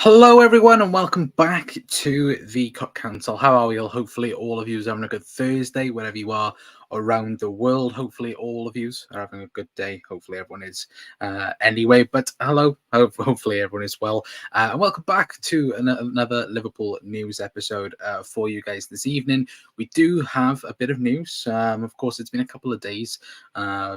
Hello, everyone, and welcome back to the Cut Council. How are we all? Hopefully, all of you are having a good Thursday, wherever you are around the world. Hopefully, all of you are having a good day. Hopefully, everyone is anyway. But hello, hopefully, everyone is well. And welcome back to another Liverpool news episode for you guys this evening. We do have a bit of news. Of course, it's been a couple of days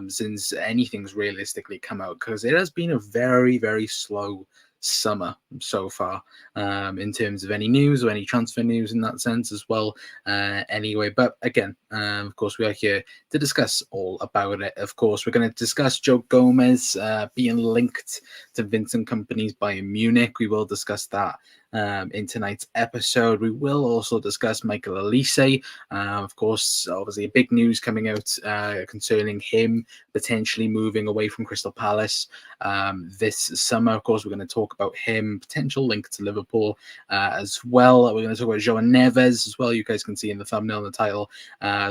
since anything's realistically come out because it has been a very, very slow summer so far in terms of any news or any transfer news in that sense as well anyway. But again, of course, we are here to discuss all about it. Of course, we're going to discuss Joe Gomez being linked to Vincent Kompany's Bayern Munich. We will discuss that in tonight's episode. We will also discuss Michael Olise. Of course, obviously a big news coming out concerning him potentially moving away from Crystal Palace this summer. Of course, we're going to talk about him, potential link to Liverpool as well. We're going to talk about João Neves as well. You guys can see in the thumbnail and the title.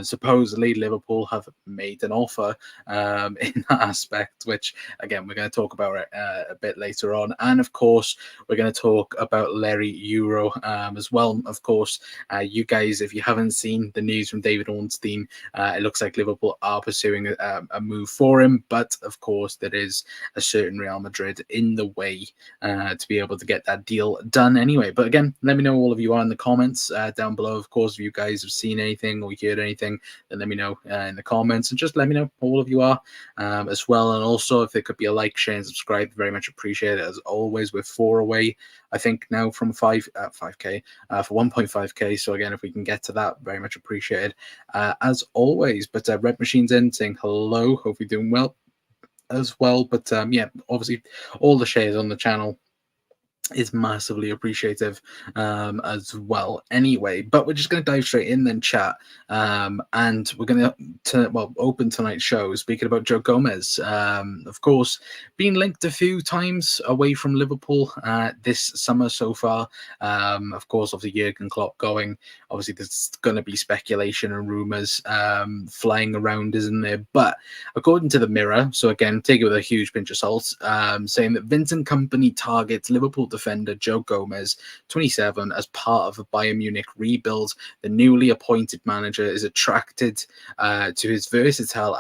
Supposedly, Liverpool have made an offer in that aspect, which, again, we're going to talk about it a bit later on. And, of course, we're going to talk about Leny Yoro as well. Of course, you guys, if you haven't seen the news from David Ornstein, it looks like Liverpool are pursuing a move for him. But, of course, there is a certain Real Madrid in the way to be able to get that deal done anyway. But again, let me know all of you are in the comments down below. Of course, if you guys have seen anything or heard anything, then let me know in the comments, and just let me know all of you are as well. And also, if there could be a like, share, and subscribe, very much appreciate it. As always, we're 4 away, I think, now from 5k for 1.5k. So again, if we can get to that, very much appreciated as always. But Red Machine's in saying hello, hope you're doing well as well. But yeah, obviously all the shares on the channel is massively appreciative as well anyway. But we're just going to dive straight in then, chat, and we're going to open tonight's show speaking about Joe Gomez. Of course, being linked a few times away from Liverpool this summer so far. Of course, obviously Jurgen Klopp going, obviously there's going to be speculation and rumours flying around, isn't there? But according to the Mirror, so again, take it with a huge pinch of salt, saying that Vincent Kompany targets Liverpool defender Joe Gomez, 27, as part of the Bayern Munich rebuild. The newly appointed manager is attracted to his versatile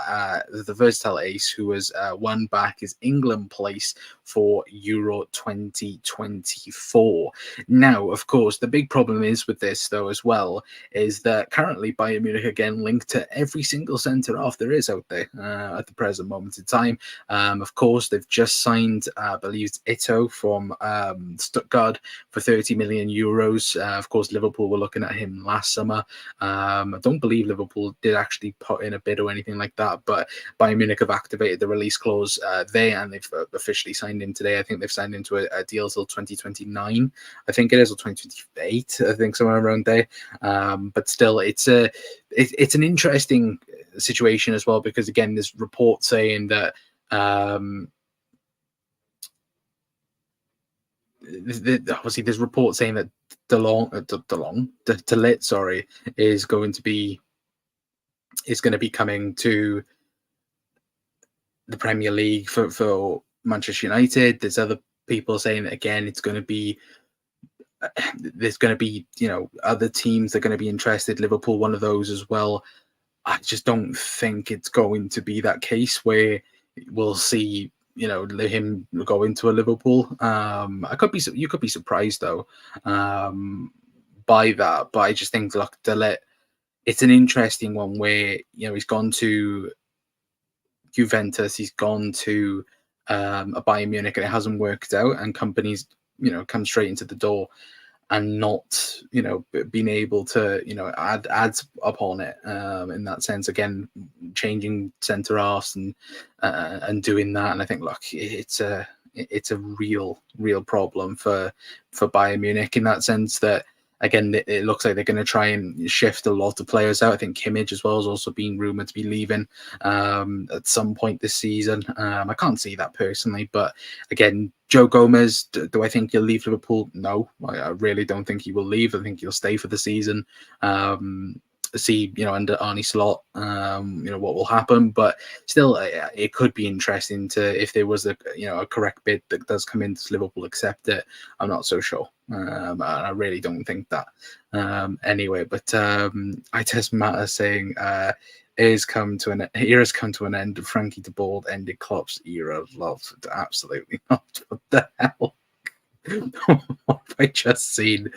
ace, who has won back his England place for Euro 2024. Now, of course, the big problem is with this, though, as well, is that currently Bayern Munich again linked to every single centre-half there is out there at the present moment in time. Of course, they've just signed, I believe it's Ito from Stuttgart for 30 million euros. Of course, Liverpool were looking at him last summer. I don't believe Liverpool did actually put in a bid or anything like that, but Bayern Munich have activated the release clause there, and they've officially signed him today. I think they've signed into a deal till 2029. I think it is, or 2028. I think somewhere around there. But still, it's an interesting situation as well, because again, there's reports saying that obviously there's reports saying that De Ligt, is going to be coming to the Premier League for Manchester United. There's other people saying that again there's going to be other teams that are going to be interested. Liverpool, one of those as well. I just don't think it's going to be that case where we'll see him go into a Liverpool. You could be surprised though by that, but I just think, look, De Ligt, it's an interesting one where he's gone to Juventus, he's gone to a Bayern Munich, and it hasn't worked out, and companies come straight into the door and not being able to add upon it in that sense. Again, changing centre halves and doing that, and I think, look, it's a real problem for Bayern Munich in that sense, that again it looks like they're going to try and shift a lot of players out. I think Kimmich as well has also been rumoured to be leaving at some point this season. I can't see that personally, but again, Joe Gomez, do I think he'll leave Liverpool? No, I really don't think he will leave. I think he'll stay for the season. see, under Arnie Slot, what will happen. But still, it could be interesting to, if there was a correct bid that does come in, does Liverpool accept it? I'm not so sure. And I really don't think that. Anyway, but I just matter saying, Here has come to an end. Frankie de Boer ended Klopp's era of love. Absolutely not. What the hell? What have I just seen?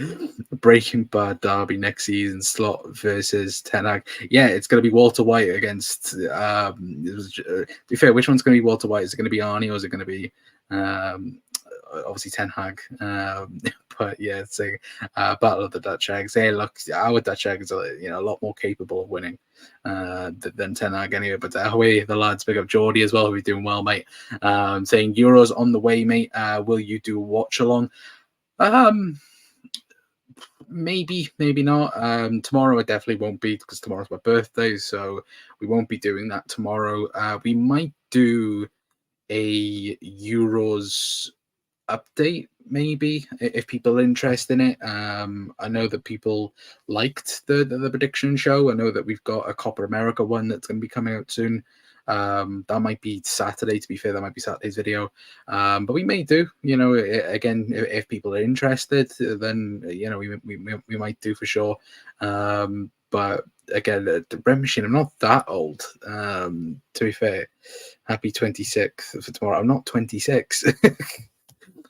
Breaking Bad derby next season, Slot versus Ten Hag. Yeah, it's going to be Walter White against. To be fair, which one's going to be Walter White? Is it going to be Arnie, or is it going to be obviously Ten Hag? But yeah, it's a battle of the Dutch eggs. Hey, look, our Dutch eggs are a lot more capable of winning than Ten Hag anyway. But away the lads, big up Geordie as well, who's doing well, mate. Saying Euros on the way, mate. Will you do a watch along? Maybe not. Tomorrow I definitely won't be, because tomorrow's my birthday, so we won't be doing that tomorrow. We might do a Euros update, maybe, if people are interested in it. I know that people liked the prediction show. I know that we've got a Copa America one that's going to be coming out soon. That might be Saturday, to be fair. That might be Saturday's video. But we may do, again, if people are interested, then we might do for sure. But again, the Brent Machine, I'm not that old, to be fair. Happy 26th for tomorrow. I'm not 26.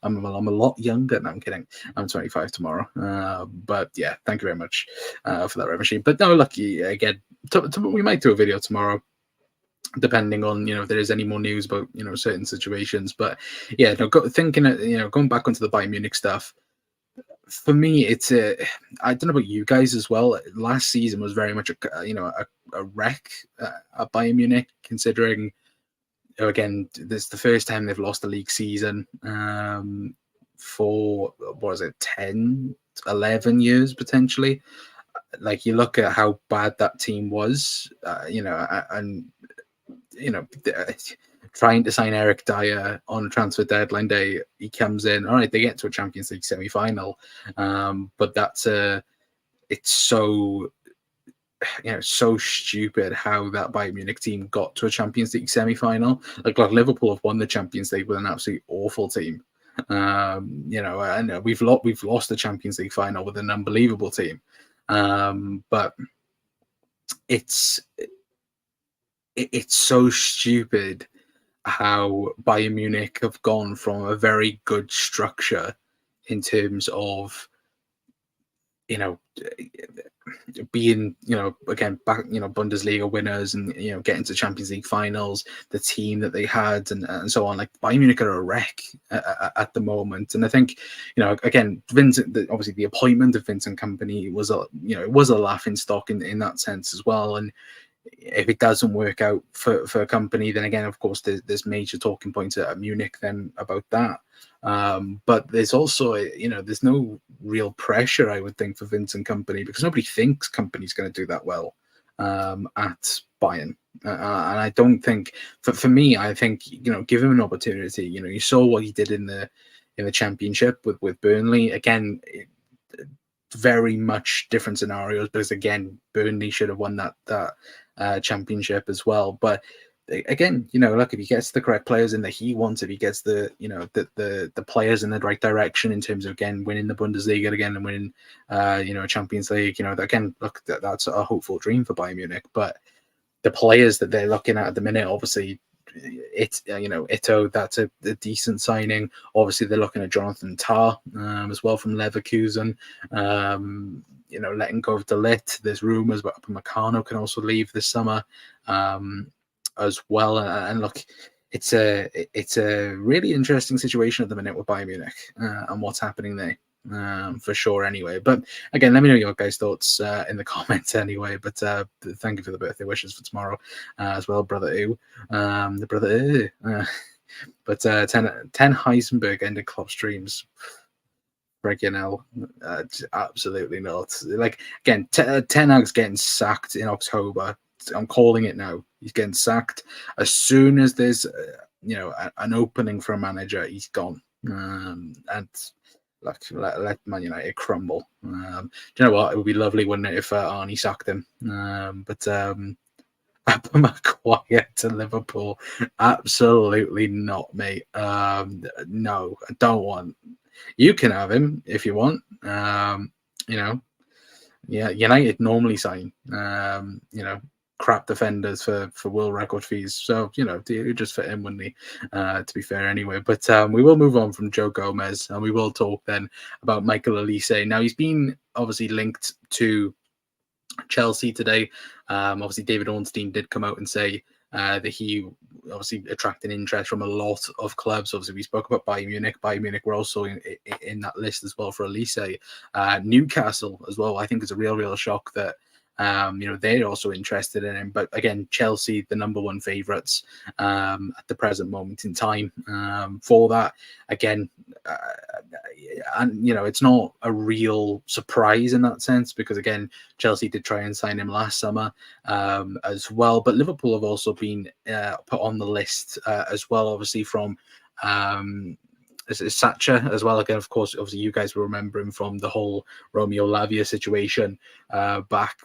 I'm a lot younger. No, I'm kidding. I'm 25 tomorrow. But yeah, thank you very much for that, Red Machine. But no, lucky again. We might do a video tomorrow, depending on if there is any more news about certain situations. But yeah, thinking going back onto the Bayern Munich stuff. For me, it's I don't know about you guys as well. Last season was very much a wreck at Bayern Munich, considering. Again, this is the first time they've lost a league season for, what was it, 10, 11 years potentially. Like, you look at how bad that team was, and trying to sign Eric Dyer on transfer deadline day. He comes in, all right, they get to a Champions League semi-final, but it's so so stupid how that Bayern Munich team got to a Champions League semi-final. Like Liverpool have won the Champions League with an absolutely awful team. And we've lost the Champions League final with an unbelievable team. But it's so stupid how Bayern Munich have gone from a very good structure in terms of being again back Bundesliga winners and getting to Champions League finals, the team that they had and so on. Like, Bayern Munich are a wreck at the moment, and I think again, Vincent, obviously the appointment of Vincent Kompany was a laughing stock in that sense as well. And if it doesn't work out for a Kompany, then again, of course, there's major talking points at Munich then about that. But there's also, there's no real pressure, I would think, for Vincent Kompany, because nobody thinks Kompany's going to do that well at Bayern. And I don't think, for me, I think, give him an opportunity. You saw what he did in the Championship with Burnley. Again, very much different scenarios, because again, Burnley should have won that Championship as well. But again, look, if he gets the correct players in that he wants, if he gets the the players in the right direction in terms of, again, winning the Bundesliga again and winning Champions League, again, look, that's a hopeful dream for Bayern Munich. But the players that they're looking at the minute, obviously, it's Ito, that's a decent signing. Obviously, they're looking at Jonathan Tah as well from Leverkusen. Letting go of De Ligt. There's rumours about Upamecano can also leave this summer as well. And look, it's a really interesting situation at the minute with Bayern Munich and what's happening there. For sure anyway. But again, let me know your guys' thoughts in the comments anyway. But thank you for the birthday wishes for tomorrow as well, brother Ooh. The brother Ooh. But 10 Heisenberg ended Klopp streams. Freaking hell. Absolutely not. Like, again, Ten Hag's getting sacked in October. I'm calling it now. He's getting sacked. As soon as there's an opening for a manager, he's gone. And Like let Man United crumble. Do you know what? It would be lovely, wouldn't it, if Arnie sacked him? But Maguire to Liverpool, absolutely not, mate. No, I don't want. You can have him if you want. You know, yeah, United normally sign, crap defenders for world record fees. So, you just fit in, wouldn't he? To be fair, anyway. But we will move on from Joe Gomez, and we will talk then about Michael Olise. Now, he's been obviously linked to Chelsea today. Obviously, David Ornstein did come out and say that he obviously attracted interest from a lot of clubs. Obviously, we spoke about Bayern Munich. Bayern Munich were also in that list as well for Olise. Newcastle as well, I think, is a real shock that they're also interested in him. But again, Chelsea, the number one favourites at the present moment in time for that. Again, and it's not a real surprise in that sense because again, Chelsea did try and sign him last summer as well, but Liverpool have also been put on the list as well, obviously from Sacha as well. Again, of course, obviously you guys will remember him from the whole Romeo Lavia situation back,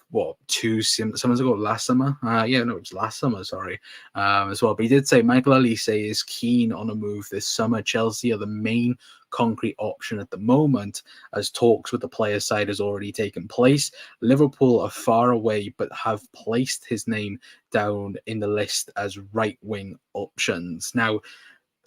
two summers ago, last summer? It was last summer, sorry, as well. But he did say Michael Olise is keen on a move this summer. Chelsea are the main concrete option at the moment as talks with the player side has already taken place. Liverpool are far away but have placed his name down in the list as right wing options. Now,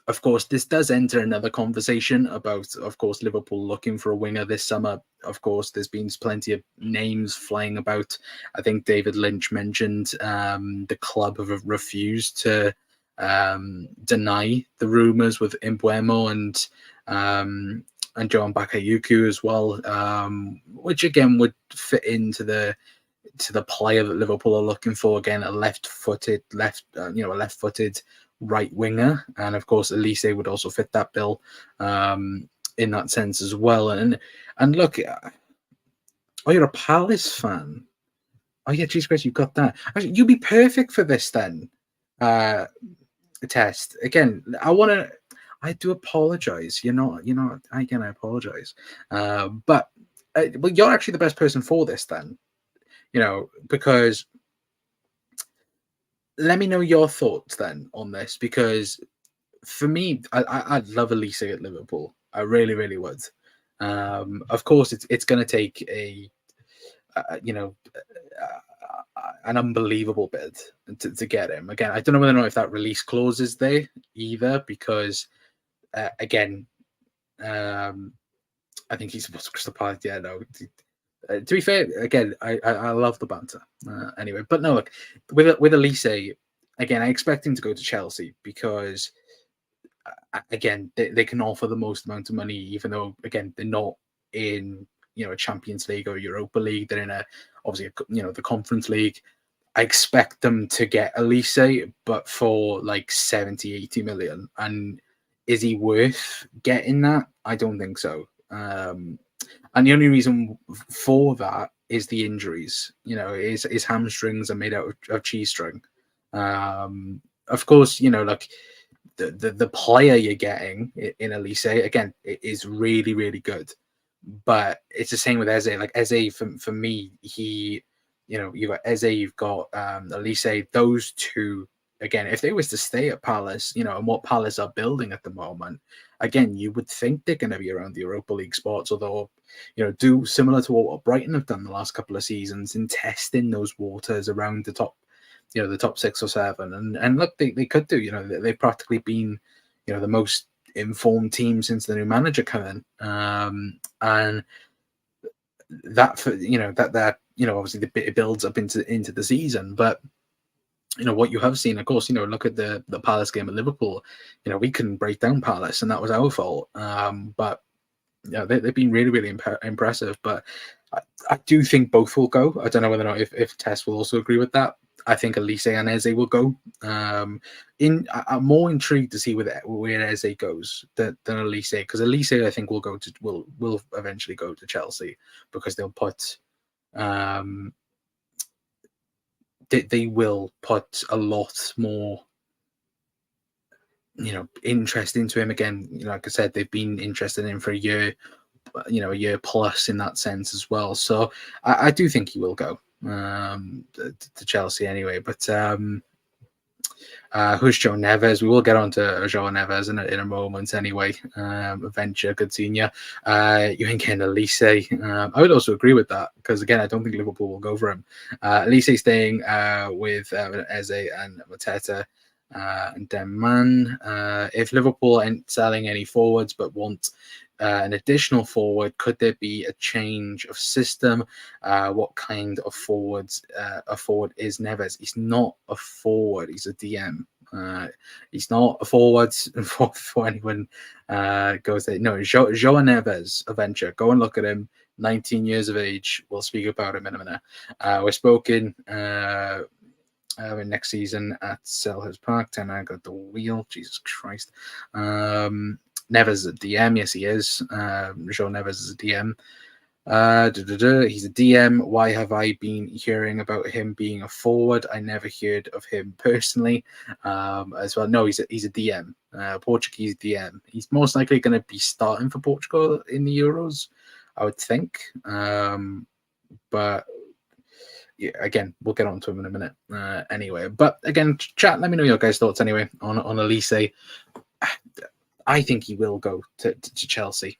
of course, this does enter another conversation about, of course, Liverpool looking for a winger this summer. Of course, there's been plenty of names flying about. I think David Lynch mentioned the club have refused to deny the rumours with Mbeumo and Joan Bakayuku as well, which again would fit into the player that Liverpool are looking for. Again, a left-footed right winger, and of course Olise would also fit that bill in that sense as well. And look, you're a Palace fan. Oh yeah, Jesus Christ, you've got that. Actually, you'd be perfect for this then. Test again. I do apologize. Again, I apologize. But well, you're actually the best person for this then. Because let me know your thoughts then on this, because for me, I'd love Olise at Liverpool. I really, really would. Of course, it's going to take an unbelievable bid to get him. Again, I don't know whether or not if that release clause is there either, because again, I think he's supposed to Crystal Palace. Yeah, no. To be fair, again, I love the banter. Anyway, but no, look, with Olise, again, I expect him to go to Chelsea because, again, they can offer the most amount of money, even though, again, they're not in a Champions League or Europa League. They're in obviously the Conference League. I expect them to get Olise, but for like 70, 80 million. And is he worth getting that? I don't think so. And the only reason for that is the injuries. His hamstrings are made out of cheese string. Of course, like the player you're getting in Olise, again, it is really, really good. But it's the same with Eze. Like Eze, for me, you've got Eze, you've got Olise. Those two, again, if they was to stay at Palace, and what Palace are building at the moment, again, you would think they're going to be around the Europa League spots, although, do similar to what Brighton have done the last couple of seasons in testing those waters around the top, the top 6 or 7. And look, they could do, they've practically been, the most informed team since the new manager come in. And that, for, that obviously it builds up into the season, but what you have seen, of course, look at the Palace game at Liverpool. We couldn't break down Palace, and that was our fault. But they've been really, really impressive. But I do think both will go. I don't know whether or not if Tess will also agree with that. I think Olise and Eze will go. I'm more intrigued to see where Eze goes than Olise, because Olise I think will eventually go to Chelsea because they'll put. They will put a lot more, interest into him again. Like I said, they've been interested in him for a year. a year plus in that sense as well. So I do think he will go to Chelsea anyway. But who's João Neves? We will get on to João Neves in a moment anyway. Adventure, good senior. You think in Elise. I would also agree with that because, again, I don't think Liverpool will go for him. Elise staying with Eze and Mateta and Deman. If Liverpool ain't selling any forwards but want an additional forward, could there be a change of system? What kind of forwards a forward is Neves? He's not a forward. He's a DM. He's not a forward for anyone goes there. No, João Neves, a venture. Go and look at him. 19 years of age. We'll speak about him in a minute. We're spoken next season at Selhurst Park. 10 I got the wheel. Jesus Christ. Neves is a DM. Yes, he is. João Neves is a DM. He's a DM. Why have I been hearing about him being a forward? I never heard of him personally. As well, no, he's a DM. Portuguese DM. He's most likely going to be starting for Portugal in the Euros, I would think. But yeah, again, we'll get on to him in a minute. Anyway, but again, chat. Let me know your guys' thoughts anyway on Elise. I think he will go to Chelsea.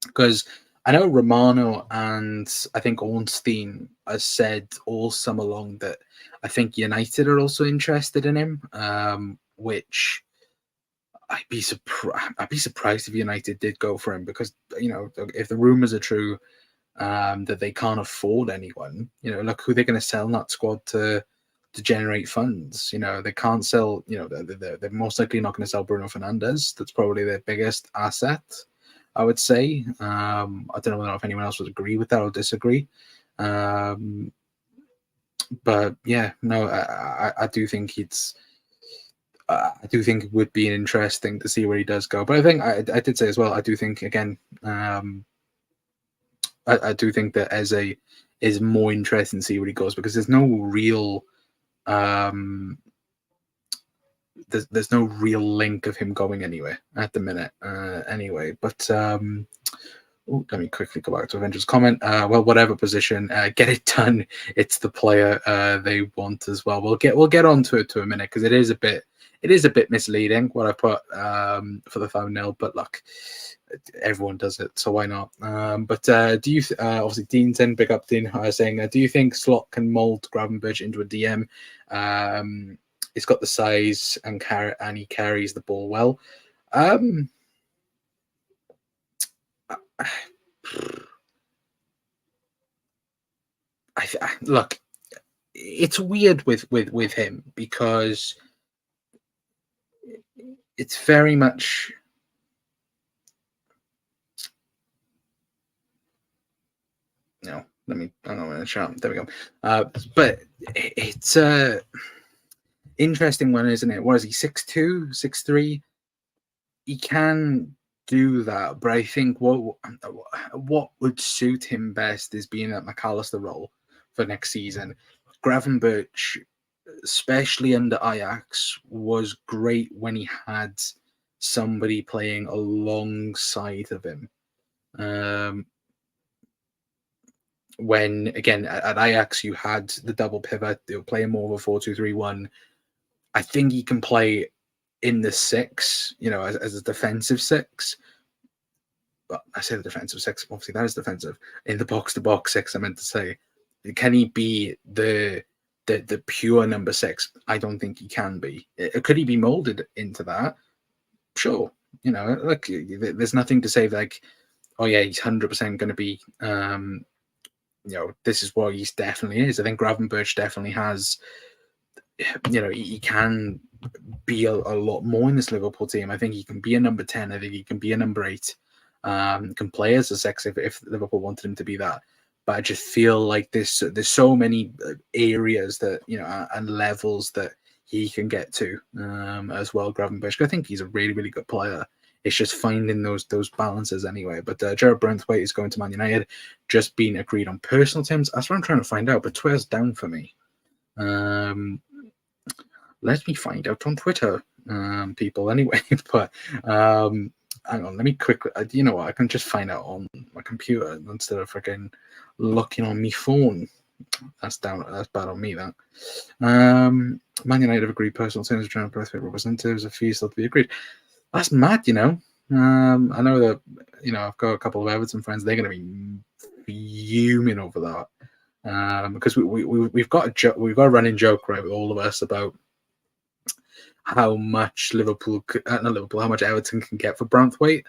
Because I know Romano and I think Ornstein has said all summer long that I think United are also interested in him, which I'd be surprised if United did go for him because, if the rumours are true that they can't afford anyone, look who they're going to sell in that squad to generate funds. They can't sell, they're most likely not going to sell Bruno Fernandes. That's probably their biggest asset, I would say. I don't know if anyone else would agree with that or disagree. But yeah, no, I do think I do think it would be interesting to see where he does go. But I think I did say as well, I do think, again, I do think that Eze is more interesting to see where he goes because there's no real there's no real link of him going anywhere at the minute anyway. But let me quickly go back to Avengers comment. Well, whatever position, get it done. It's the player they want as well. We'll get onto it to a minute because it is a bit misleading what I put for the thumbnail, but look, everyone does it, so why not? But do you obviously Deanton, big up Dean, saying, do you think Slot can mold Gravenberch into a DM? He's got the size and he carries the ball well. Look, it's weird with him because it's very much. No, let me. I don't know in the chat. There we go. But it's a interesting one, isn't it? What is he? 6'2", 6'3"? He can do that, but I think what would suit him best is being that McAllister role for next season. Gravenberch, especially under Ajax, was great when he had somebody playing alongside of him. When, again, at Ajax, you had the double pivot, they were playing more of a 4-2-3-1. I think he can play in the 6, as a defensive 6. But I say the defensive 6, obviously that is defensive. In the box-to-box 6, I meant to say. Can he be the pure number 6? I don't think he can be. Could he be molded into that? Sure. Look, there's nothing to say like, oh yeah, he's 100% going to be, this is what he definitely is. I think Gravenberch definitely has, he can be a lot more in this Liverpool team. I think he can be a number 10. I think he can be a number 8. Can play as a 6 if Liverpool wanted him to be that. But I just feel like there's so many areas that, and levels that he can get to as well, Gravenberch. I think he's a really, really good player. It's just finding those balances anyway. But Jared Brunthwaite is going to Man United, just being agreed on personal terms. That's what I'm trying to find out, but Twitter's down for me. Let me find out on Twitter, people, anyway. But Hang on, let me quickly. You know what? I can just find out on my computer instead of freaking looking on my phone. That's bad on me. That. Man United have agreed personal terms of trying both representatives. A fee still to be agreed. That's mad, you know. I know that I've got a couple of Everton friends. They're going to be fuming over that because we've got a running joke, right, with all of us about how much how much Everton can get for Branthwaite,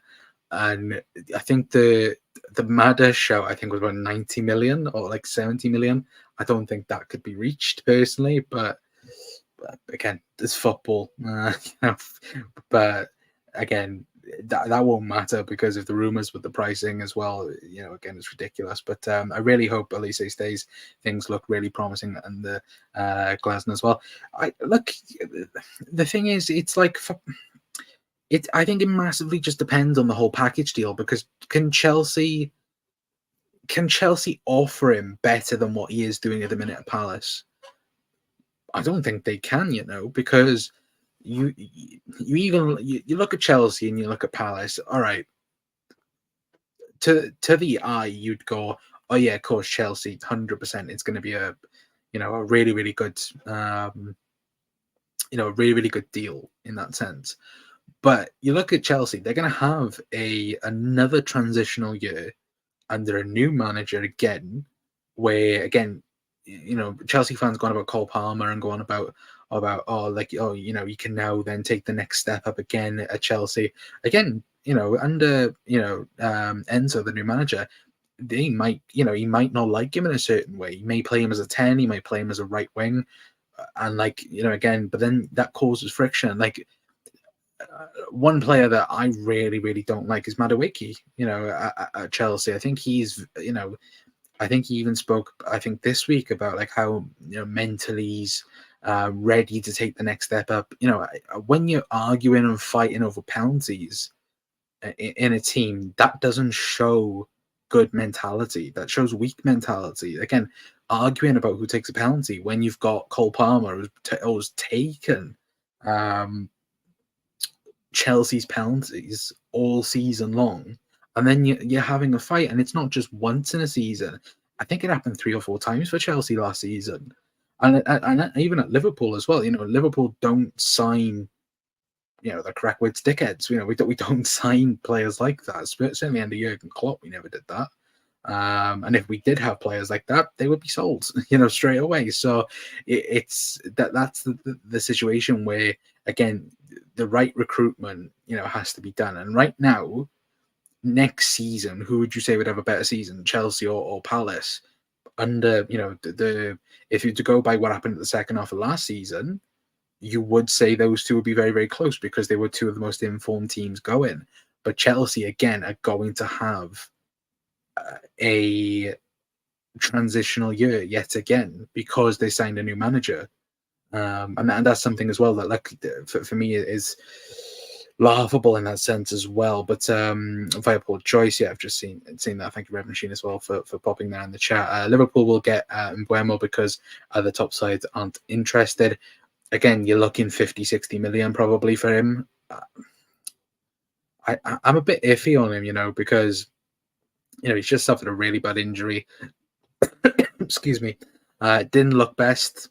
and I think the Madder show I think was about 90 million or like 70 million. I don't think that could be reached personally, but again, it's football, but again, that won't matter because of the rumors with the pricing as well. Again, it's ridiculous. But I really hope Elise stays. Things look really promising, and the Glasner as well. The thing is, it's like I think it massively just depends on the whole package deal because can Chelsea offer him better than what he is doing at the minute at Palace? I don't think they can, because you look at Chelsea and you look at Palace. All right, to the eye, you'd go, oh yeah, of course, Chelsea, 100%. It's going to be a really really good a really really good deal in that sense. But you look at Chelsea, they're going to have another transitional year under a new manager again, where again, Chelsea fans going about Cole Palmer and going about you can now then take the next step up again at Chelsea again. Under Enzo, the new manager, he might not like him in a certain way. He may play him as a 10, he might play him as a right wing, and again, but then that causes friction. One player that I really, really don't like is Madueke, at Chelsea. I think he's, I think he even spoke, I think this week about how, mentally he's ready to take the next step up. When you're arguing and fighting over penalties in a team, that doesn't show good mentality. That shows weak mentality. Again, arguing about who takes a penalty when you've got Cole Palmer who's taken Chelsea's penalties all season long, and then you're having a fight, and it's not just once in a season. I think it happened 3 or 4 times for Chelsea last season, and even at Liverpool as well. Liverpool don't sign, the Crackwoods dickheads. We don't sign players like that. Certainly under Jurgen Klopp, we never did that. And if we did have players like that, they would be sold, straight away. So that's the situation where, again, the right recruitment, has to be done. And right now, next season, who would you say would have a better season, Chelsea or Palace? Under, if you to go by what happened at the second half of last season, you would say those two would be very, very close because they were two of the most informed teams going. But Chelsea, again, are going to have a transitional year yet again because they signed a new manager. And that's something as well that for me is laughable in that sense as well. But via Paul Joyce, I've just seen that. Thank you, Rev Machine, as well for popping that in the chat. Liverpool will get Mbuemo because other top sides aren't interested. Again, you're looking 50-60 million probably for him. I'm a bit iffy on him, because he's just suffered a really bad injury. Excuse me. Didn't look best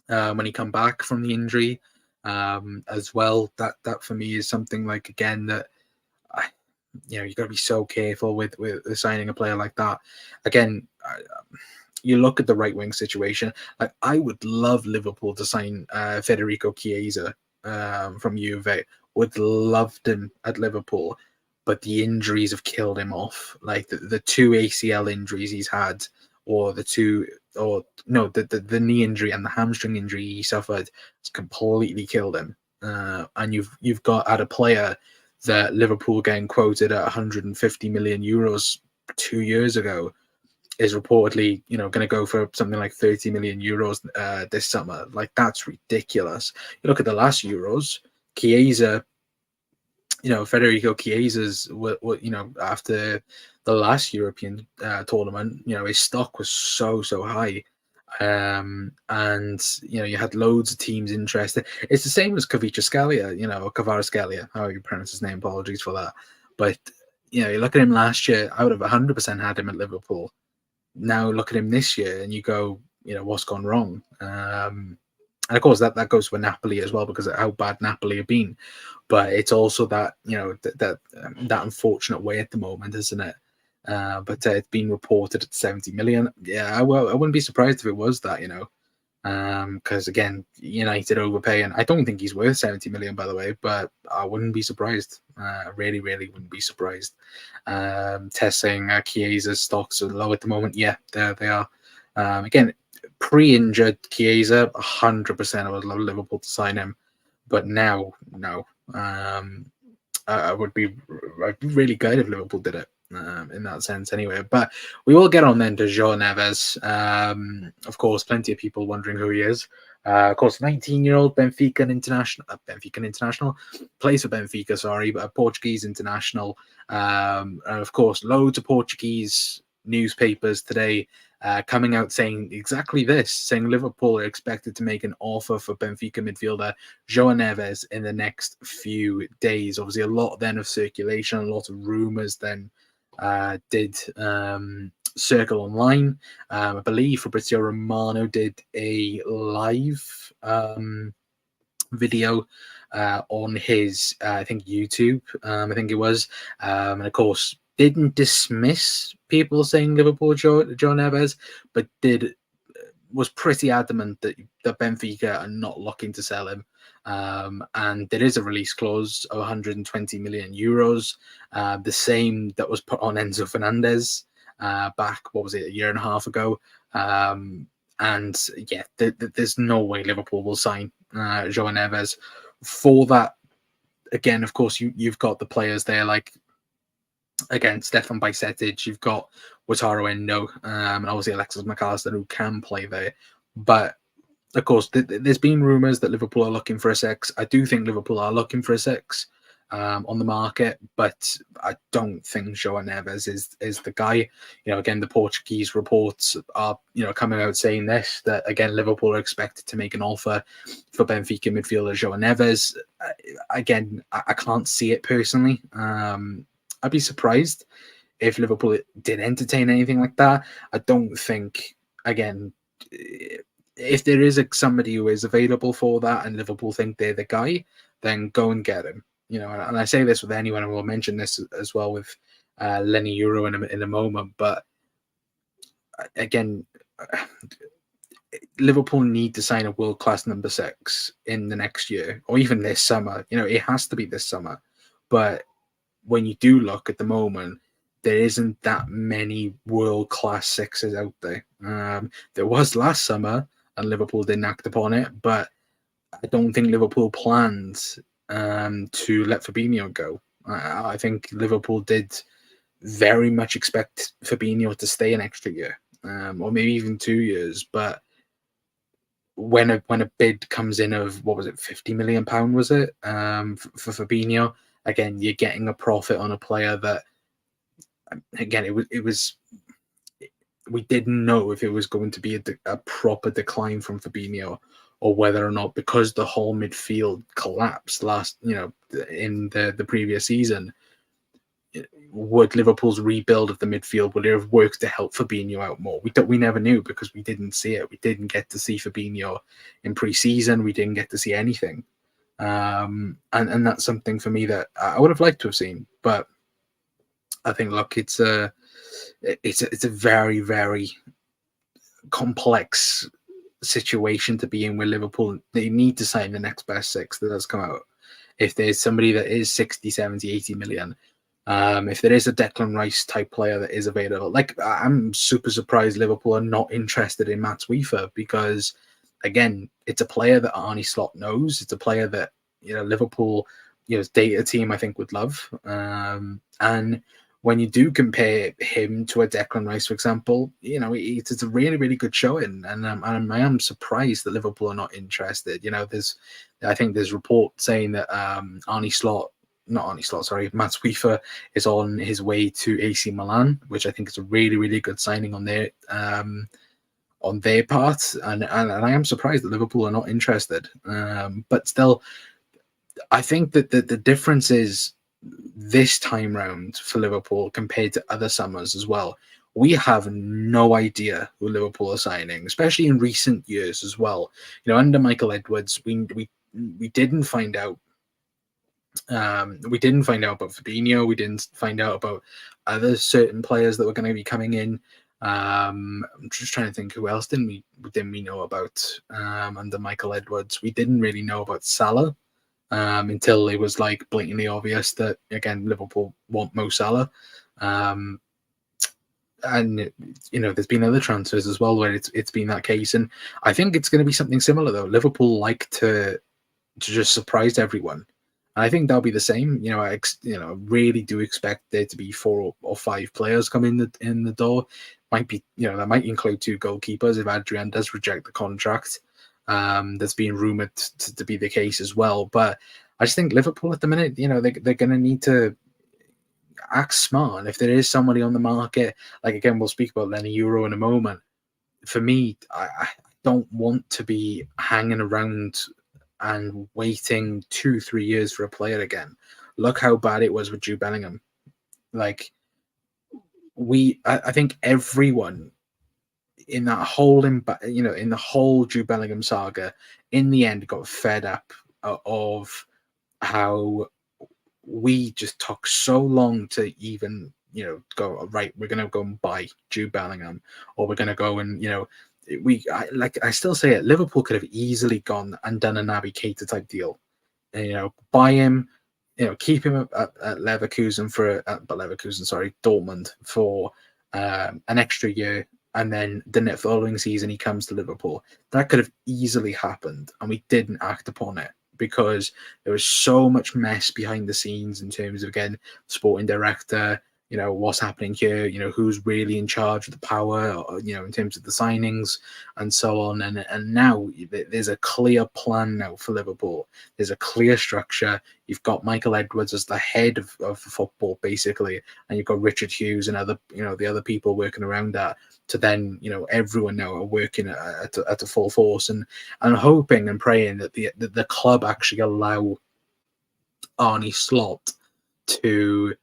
when he come back from the injury as well. That for me is something again that you got to be so careful with signing a player like that. Again, you look at the right wing situation. I would love Liverpool to sign Federico Chiesa from Juve. Would loved him at Liverpool, but the injuries have killed him off. The 2 ACL injuries he's had, or the knee injury and the hamstring injury he suffered, has completely killed him. And you've got a player that Liverpool getting quoted at 150 million euros 2 years ago is reportedly going to go for something like 30 million euros this summer. That's ridiculous. You look at the last Euros, Chiesa. Federico Chiesa's, after the last European tournament, his stock was so high. And you had loads of teams interested. It's the same as Kvaratskhelia, or Kvaratskhelia, how you pronounce his name. Apologies for that. But you look at him last year, I would have 100% had him at Liverpool. Now look at him this year, and you go, what's gone wrong? And of course, that goes for Napoli as well, because of how bad Napoli have been. But it's also that that unfortunate way at the moment, isn't it? But it's been reported at 70 million. Yeah, I wouldn't be surprised if it was that, because again, United overpaying. I don't think he's worth 70 million, by the way, but I wouldn't be surprised. Really, really wouldn't be surprised. Tess saying Chiesa's stocks are low at the moment. Yeah, there they are. Again, pre-injured Chiesa, 100% I would love Liverpool to sign him, but now, no. I'd be really good if Liverpool did it. In that sense, anyway. But we will get on then to João Neves. Of course, plenty of people wondering who he is. Of course, 19-year-old Benfica international, plays for Benfica, sorry, but a Portuguese international. And of course, loads of Portuguese newspapers today coming out saying exactly this, saying Liverpool are expected to make an offer for Benfica midfielder João Neves in the next few days. Obviously, a lot then of circulation, a lot of rumours then did circle online. I believe Fabrizio Romano did a live video on his, I think, YouTube, I think it was. And of course, didn't dismiss people saying Liverpool João Neves, but was pretty adamant that Benfica are not looking to sell him. And there is a release clause of 120 million euros, the same that was put on Enzo Fernandez back, what was it, a year and a half ago. And yeah, there's no way Liverpool will sign João Neves for that. Again, of course, you've got the players there, like, again, Stefan Bajcetic, you've got Wataru Endo, and obviously Alexis McAllister, who can play there. But of course, there's been rumours that Liverpool are looking for a six. I do think Liverpool are looking for a six on the market, but I don't think João Neves is the guy. Again, the Portuguese reports are coming out saying this, that again Liverpool are expected to make an offer for Benfica midfielder João Neves. Again, I can't see it personally. I'd be surprised if Liverpool did entertain anything like that. I don't think, again, if there is somebody who is available for that and Liverpool think they're the guy, then go and get him. And I say this with anyone, and we'll mention this as well with Leny Yoro in a moment. But again, Liverpool need to sign a world-class number 6 in the next year, or even this summer. It has to be this summer. But when you do look at the moment, there isn't that many world-class 6s out there. There was last summer, and Liverpool didn't act upon it, but I don't think Liverpool planned to let Fabinho go. I think Liverpool did very much expect Fabinho to stay an extra year, or maybe even 2 years. But when a bid comes in of, what was it, £50 million, was it, for Fabinho? Again, you're getting a profit on a player that, again, it was we didn't know if it was going to be a proper decline from Fabinho, or whether or not, because the whole midfield collapsed in the previous season, would Liverpool's rebuild of the midfield, would it have worked to help Fabinho out more? We never knew, because we didn't see it. We didn't get to see Fabinho in pre-season. We didn't get to see anything. And that's something for me that I would have liked to have seen. But I think, look, it's a very, very complex situation to be in with Liverpool. They need to sign the next best 6 that has come out. If there's somebody that is 60, 70, 80 million, if there is a Declan Rice type player that is available, like, I'm super surprised Liverpool are not interested in Mats Wiefer, because again, it's a player that Arne Slot knows. It's a player that Liverpool, data team, I think, would love. And when you do compare him to a Declan Rice, for example, it's a really, really good showing. And I am surprised that Liverpool are not interested. I think there's report saying that Mats Wiefer is on his way to AC Milan, which I think is a really, really good signing on on their part, and I am surprised that Liverpool are not interested. But still, I think that the difference is this time round for Liverpool compared to other summers as well. We have no idea who Liverpool are signing, especially in recent years as well. Under Michael Edwards, we didn't find out. We didn't find out about Fabinho. We didn't find out about other certain players that were going to be coming in. I'm just trying to think who else didn't we know about under Michael Edwards. We didn't really know about Salah until it was like blatantly obvious that again Liverpool want Mo Salah. And there's been other transfers as well where it's been that case, and I think it's going to be something similar though. Liverpool like to just surprise everyone. And I think that'll be the same. I really do expect there to be 4 or 5 players come in the door. Might be, that might include 2 goalkeepers if Adrian does reject the contract. That's been rumored to be the case as well. But I just think Liverpool at the minute, they're going to need to act smart. And if there is somebody on the market, like again, we'll speak about Leny Yoro in a moment. For me, I don't want to be hanging around and waiting 2-3 years for a player again. Look how bad it was with Jude Bellingham. Like I think everyone in that whole in the whole Jude Bellingham saga, in the end, got fed up of how we just took so long to even go right. We're gonna go and buy Jude Bellingham, or we're gonna go and I still say it. Liverpool could have easily gone and done a Naby Keita type deal, and buy him, keep him at Leverkusen Dortmund for an extra year, and then the following season he comes to Liverpool. That could have easily happened, and we didn't act upon it because there was so much mess behind the scenes in terms of, again, sporting director, what's happening here, who's really in charge of the power, in terms of the signings and so on. And now there's a clear plan now for Liverpool. There's a clear structure. You've got Michael Edwards as the head of football, basically, and you've got Richard Hughes and the other people working around that. To then, everyone now are working at a full force, and hoping and praying that the club actually allow Arne Slot to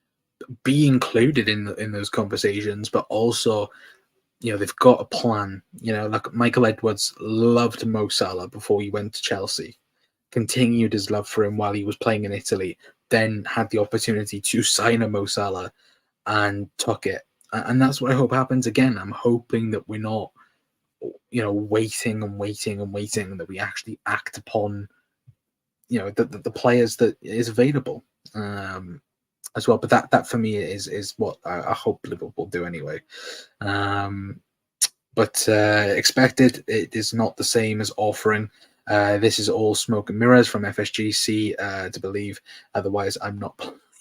be included in those conversations, but also, they've got a plan. Like Michael Edwards loved Mo Salah before he went to Chelsea, continued his love for him while he was playing in Italy, then had the opportunity to sign a Mo Salah and took it. And that's what I hope happens again. I'm hoping that we're not, waiting and waiting and waiting, that we actually act upon, the players that is available as well. But that for me is what I hope Liverpool do anyway. But expected, it is not the same as offering. This is all smoke and mirrors from FSGC to believe. Otherwise, I'm not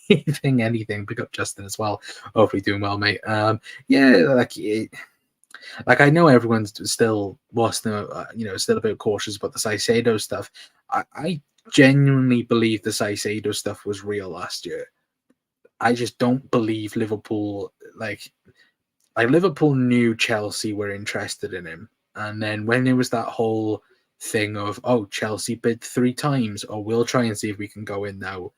believing anything. Pick up Justin as well. Hopefully doing well, mate. Like I know everyone's still still a bit cautious about the Caicedo stuff. I genuinely believe the Caicedo stuff was real last year. I just don't believe Liverpool like Liverpool knew Chelsea were interested in him, and then when there was that whole thing of Chelsea bid 3 times, we'll try and see if we can go in now.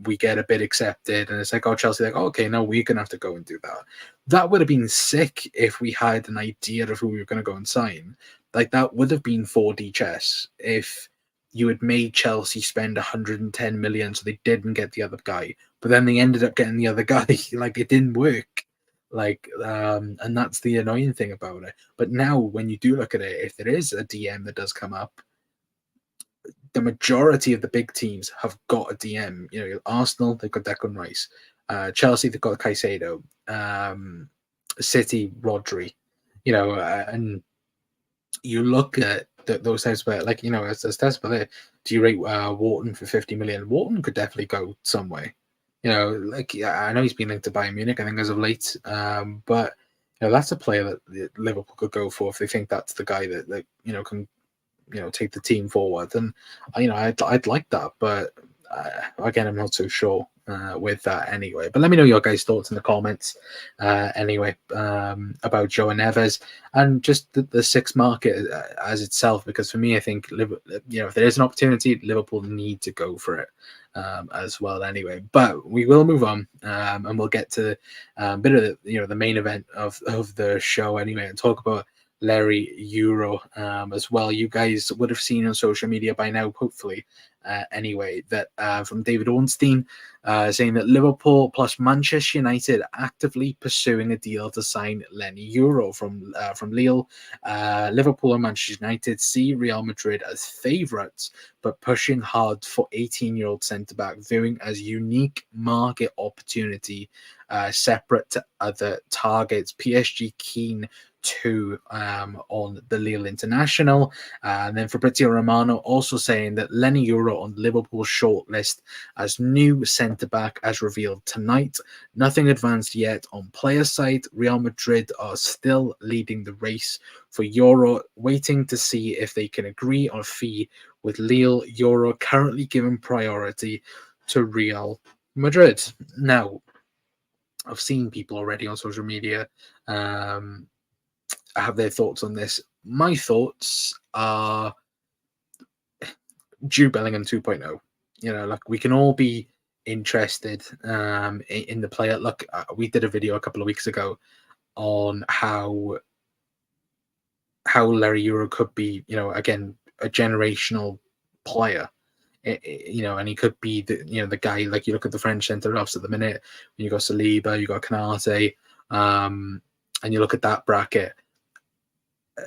We get a bid accepted, and it's like, Chelsea, like, okay, no, we're gonna have to go and do that. That would have been sick if we had an idea of who we were gonna go and sign. Like that would have been 4D chess if you had made Chelsea spend 110 million so they didn't get the other guy, but then they ended up getting the other guy. Like it didn't work. And that's the annoying thing about it. But now when you do look at it, if there is a DM that does come up, the majority of the big teams have got a DM. Arsenal, they've got Declan Rice. Chelsea, they've got Caicedo. City, Rodri. And you look at those types of, like, as Tess put there, do you rate Wharton for 50 million? Wharton could definitely go somewhere. I know he's been linked to Bayern Munich, I think, as of late. But that's a player that Liverpool could go for if they think that's the guy that can take the team forward. And I'd like that, but again, I'm not so sure. with that anyway. But let me know your guys' thoughts in the comments anyway about João Neves and just the sixth market as itself. Because for me, I think if there is an opportunity, Liverpool need to go for it as well anyway. But we will move on and we'll get to a bit of the main event of the show anyway, and talk about Leny Yoro as well. You guys would have seen on social media by now, hopefully, anyway, that from David Ornstein saying that Liverpool plus Manchester United actively pursuing a deal to sign Leny Yoro from Lille. Liverpool and Manchester United see Real Madrid as favourites, but pushing hard for 18-year-old centre-back, viewing as unique market opportunity separate to other targets. PSG keen to on the Lille international. And then Fabrizio Romano also saying that Leny Yoro on Liverpool's shortlist as new centre-back as revealed tonight. Nothing advanced yet on player side. Real Madrid are still leading the race for Yoro, waiting to see if they can agree on a fee with Lille. Yoro currently given priority to Real Madrid. Now, I've seen people already on social media have their thoughts on this. My thoughts are Jude Bellingham 2.0. Like, we can all be interested in the player. Look, we did a video a couple of weeks ago on how Leny Yoro could be, again, a generational player. And he could be the guy. Like, you look at the French centre halves at the minute. When you got Saliba, you got Canate, and you look at that bracket.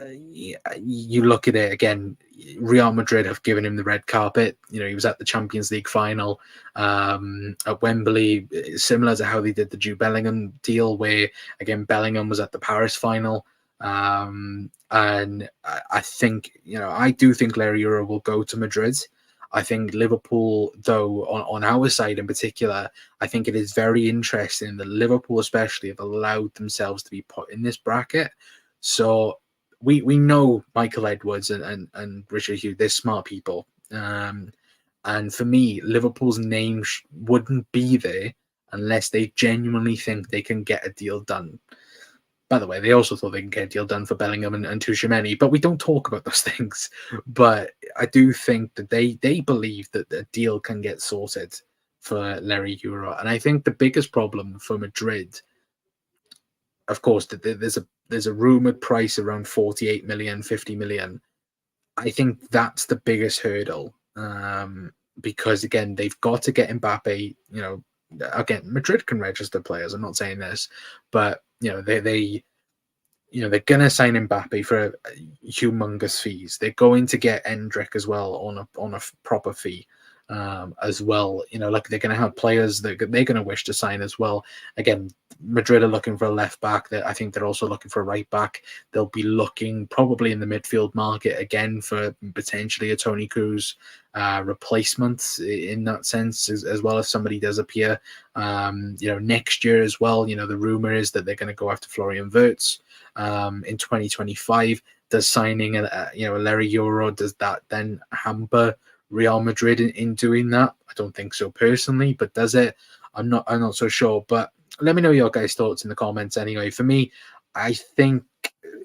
You look at it again. Real Madrid have given him the red carpet. He was at the Champions League final at Wembley, similar to how they did the Jude Bellingham deal, where again Bellingham was at the Paris final. And I think I do think Leny Yoro will go to Madrid. I think Liverpool, though, on our side in particular, I think it is very interesting that Liverpool especially have allowed themselves to be put in this bracket. So we know Michael Edwards and Richard Hughes, they're smart people. And for me, Liverpool's name wouldn't be there unless they genuinely think they can get a deal done. By the way, they also thought they can get a deal done for Bellingham and Tchouaméni, but we don't talk about those things. But I do think that they believe that the deal can get sorted for Leny Yoro. And I think the biggest problem for Madrid, of course, that there's a rumored price around 48 million, 50 million. I think that's the biggest hurdle because again, they've got to get Mbappe. Again, Madrid can register players. I'm not saying this, but they're gonna sign Mbappe for humongous fees. They're going to get Endrick as well on a proper fee. As well, like they're going to have players that they're going to wish to sign as well. Again, Madrid are looking for a left back. I think they're also looking for a right back. They'll be looking probably in the midfield market again for potentially a Toni Kroos replacement in that sense, as well as somebody does appear. Next year as well. The rumor is that they're going to go after Florian Wirtz in 2025. Does signing a Leny Yoro, does that then hamper Real Madrid in doing that? I don't think so personally, but does it? I'm not so sure. But let me know your guys' thoughts in the comments anyway. For me, I think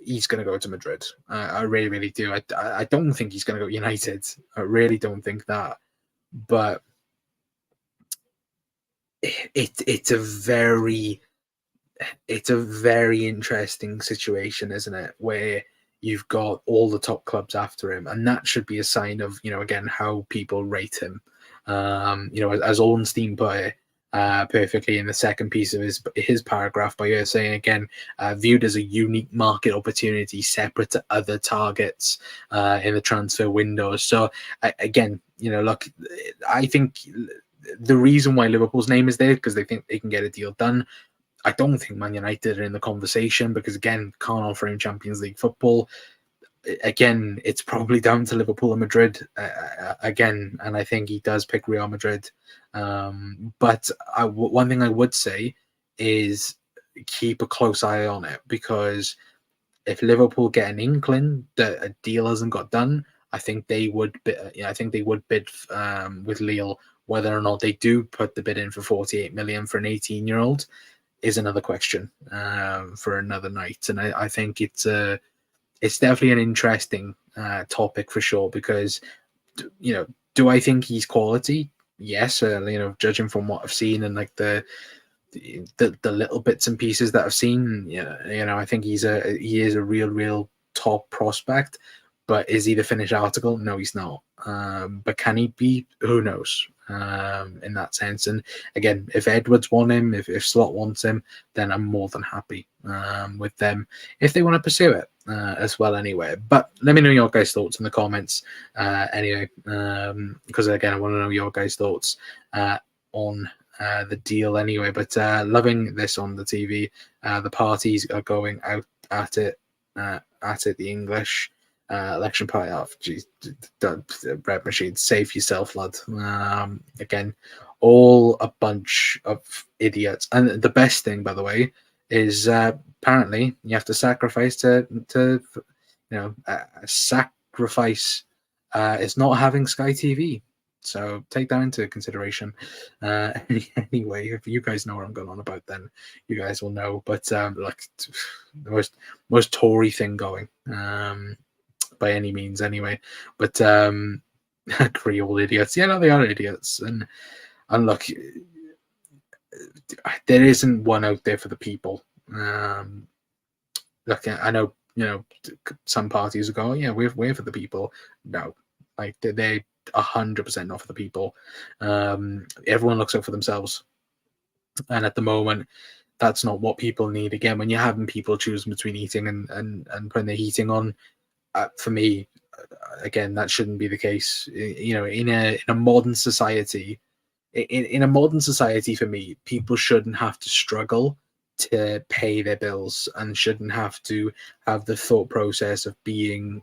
he's going to go to Madrid. I really, really do. I don't think he's going to go United. I really don't think that. But it's a very interesting situation, isn't it? Where you've got all the top clubs after him, and that should be a sign of again how people rate him. As Ornstein put it perfectly in the second piece of his paragraph by her saying again, viewed as a unique market opportunity separate to other targets in the transfer window. So again, look, I think the reason why Liverpool's name is there because they think they can get a deal done. I don't think Man United are in the conversation because, again, can't offer him Champions League football. Again, it's probably down to Liverpool and Madrid again, and I think he does pick Real Madrid. But one thing I would say is keep a close eye on it because if Liverpool get an inkling that a deal hasn't got done, I think they would bid with Lille Whether or not they do put the bid in for 48 million for an 18-year-old is another question for another night. And I think it's definitely an interesting topic for sure, because, do I think he's quality? Yes, judging from what I've seen and like the little bits and pieces that I've seen, I think he is a real top prospect. But is he the finished article? No, he's not. But can he be? Who knows? In that sense. And again, if Edwards want him, if Slot wants him, then I'm more than happy with them if they want to pursue it as well. Anyway, but let me know your guys' thoughts in the comments anyway, because again, I want to know your guys' thoughts on the deal anyway. But loving this on the TV. The parties are going out at it. The English election party. Oh, geez, red machine. Save yourself, lad. Again, all a bunch of idiots. And the best thing, by the way, is apparently you have to sacrifice to sacrifice is not having Sky TV. So take that into consideration. Anyway, if you guys know what I'm going on about, then you guys will know. But like the most Tory thing going. By any means anyway, but Creole idiots. Yeah, no, they are idiots. And look, there isn't one out there for the people. Look, I know, some parties go, yeah, we're for the people. No, like they're 100% not for the people. Everyone looks out for themselves, and at the moment, that's not what people need. Again, when you're having people choosing between eating and putting their heating on, for me, again, that shouldn't be the case. In a modern society, in a modern society, for me, people shouldn't have to struggle to pay their bills and shouldn't have to have the thought process of being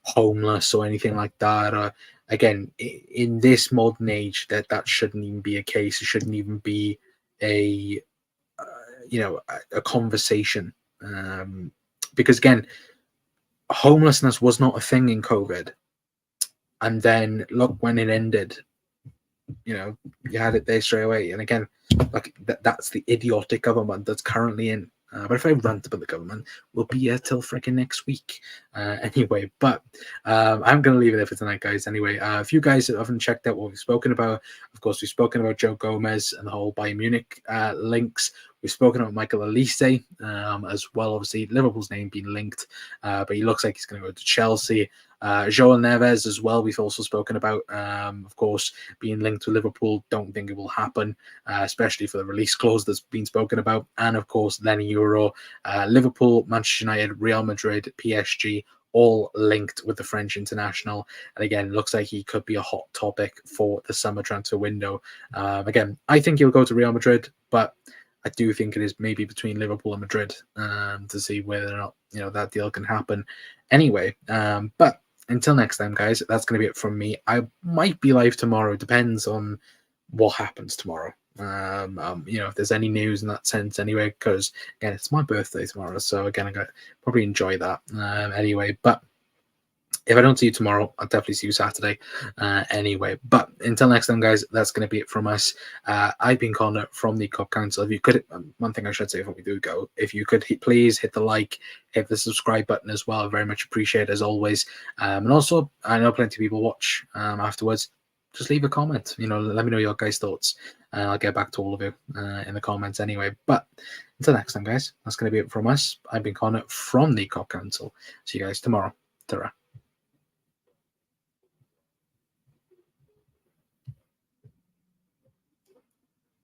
homeless or anything like that. Or again, in this modern age, that shouldn't even be a case. It shouldn't even be a conversation. Because again, homelessness was not a thing in COVID, and then look when it ended. You had it there straight away. And again, like that's the idiotic government that's currently in. But if I rant about the government, we'll be here till freaking next week. Anyway, but I'm going to leave it there for tonight, guys. Anyway, if you guys haven't checked out what we've spoken about, of course, we've spoken about Joe Gomez and the whole Bayern Munich links. We've spoken about Michael Elise as well. Obviously, Liverpool's name being linked, but he looks like he's going to go to Chelsea. João Neves as well, we've also spoken about, of course, being linked to Liverpool. Don't think it will happen, especially for the release clause that's been spoken about. And of course, Leny Yoro, Liverpool, Manchester United, Real Madrid, PSG, all linked with the French international. And again, looks like he could be a hot topic for the summer transfer window. Again, I think he'll go to Real Madrid, but I do think it is maybe between Liverpool and Madrid to see whether or not that deal can happen. Anyway, but until next time, guys, that's going to be it from me. I might be live tomorrow. Depends on what happens tomorrow. If there's any news in that sense anyway, because again, it's my birthday tomorrow. So again, I'm going to probably enjoy that anyway. But if I don't see you tomorrow, I'll definitely see you Saturday anyway. But until next time, guys, that's going to be it from us. I've been Connor from the Cop Council. If you could, one thing I should say before we do go, if you could please hit the like, hit the subscribe button as well. I very much appreciate it as always. And also, I know plenty of people watch afterwards. Just leave a comment. Let me know your guys' thoughts. I'll get back to all of you in the comments anyway. But until next time, guys, that's going to be it from us. I've been Connor from the Cop Council. See you guys tomorrow. Ta-ra.